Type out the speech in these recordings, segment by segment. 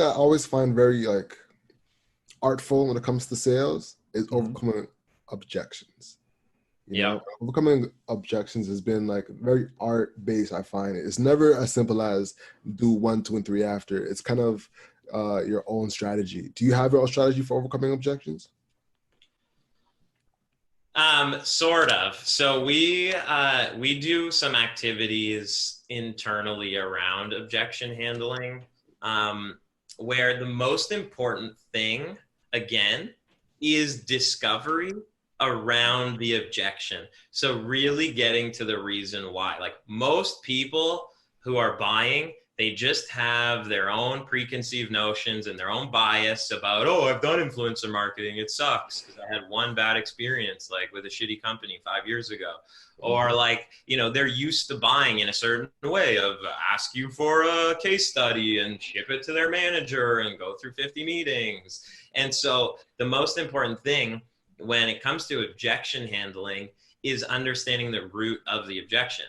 I always find very like artful when it comes to sales is Mhm. overcoming objections. You Yep. know, overcoming objections has been like very art based. I find it's never as simple as do one, two, and three after. It's kind of your own strategy. Do you have your own strategy for overcoming objections? Sort of. So we do some activities internally around objection handling, where the most important thing, again, is discovery around the objection. So really getting to the reason why. Like most people who are buying, they just have their own preconceived notions and their own bias about, oh, I've done influencer marketing, it sucks because I had one bad experience like with a shitty company 5 years ago. Or like, they're used to buying in a certain way of ask you for a case study and ship it to their manager and go through 50 meetings. And so the most important thing when it comes to objection handling is understanding the root of the objection.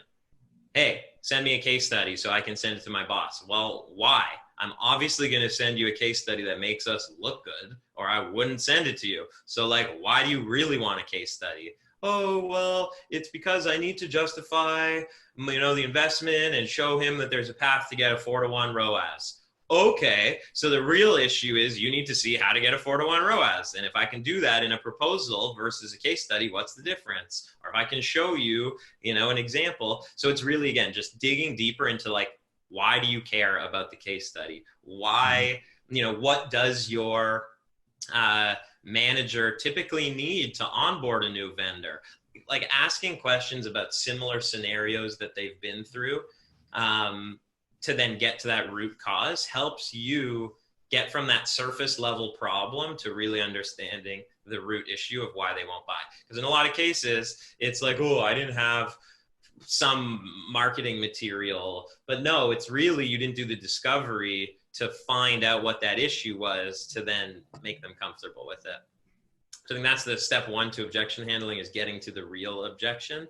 Hey, send me a case study so I can send it to my boss. Well, why? I'm obviously going to send you a case study that makes us look good, or I wouldn't send it to you. So like, why do you really want a case study? Oh, well, it's because I need to justify, the investment and show him that there's a path to get a 4-to-1 ROAS. Okay, so the real issue is you need to see how to get a 4-to-1 ROAS. And if I can do that in a proposal versus a case study, what's the difference? Or if I can show you, an example. So it's really, again, just digging deeper into like, why do you care about the case study? Why, what does your manager typically need to onboard a new vendor? Like asking questions about similar scenarios that they've been through. To then get to that root cause helps you get from that surface level problem to really understanding the root issue of why they won't buy. Because in a lot of cases, it's like, oh, I didn't have some marketing material. But no, it's really you didn't do the discovery to find out what that issue was to then make them comfortable with it. So I think that's the step one to objection handling, is getting to the real objection.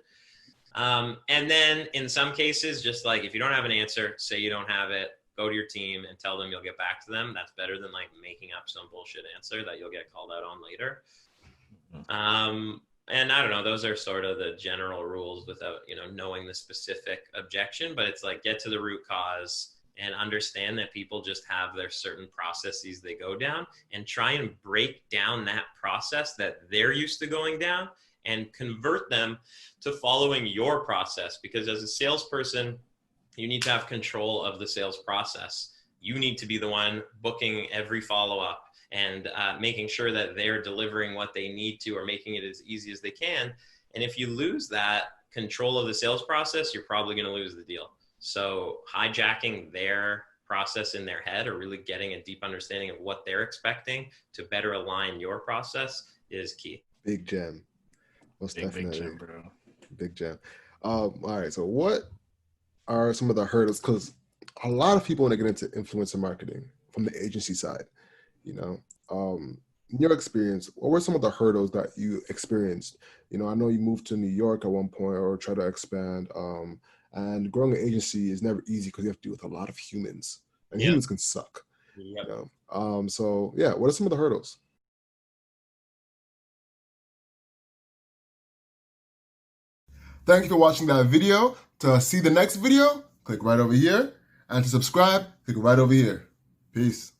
And then in some cases, just like if you don't have an answer, say you don't have it, go to your team and tell them you'll get back to them. That's better than like making up some bullshit answer that you'll get called out on later. And I don't know, those are sort of the general rules without, knowing the specific objection, but it's like get to the root cause and understand that people just have their certain processes they go down, and try and break down that process that they're used to going down and convert them to following your process. Because as a salesperson, you need to have control of the sales process. You need to be the one booking every follow-up and making sure that they're delivering what they need to, or making it as easy as they can. And if you lose that control of the sales process, you're probably going to lose the deal. So hijacking their process in their head, or really getting a deep understanding of what they're expecting to better align your process, is key. Big gem. Most definitely. Big gem, bro. Big gem. All right. So what are some of the hurdles? Because a lot of people want to get into influencer marketing from the agency side, in your experience, what were some of the hurdles that you experienced? I know you moved to New York at one point, or try to expand, and growing an agency is never easy because you have to deal with a lot of humans, and humans can suck. So yeah, what are some of the hurdles? Thank you for watching that video. To see the next video, click right over here, and to subscribe, click right over here. Peace.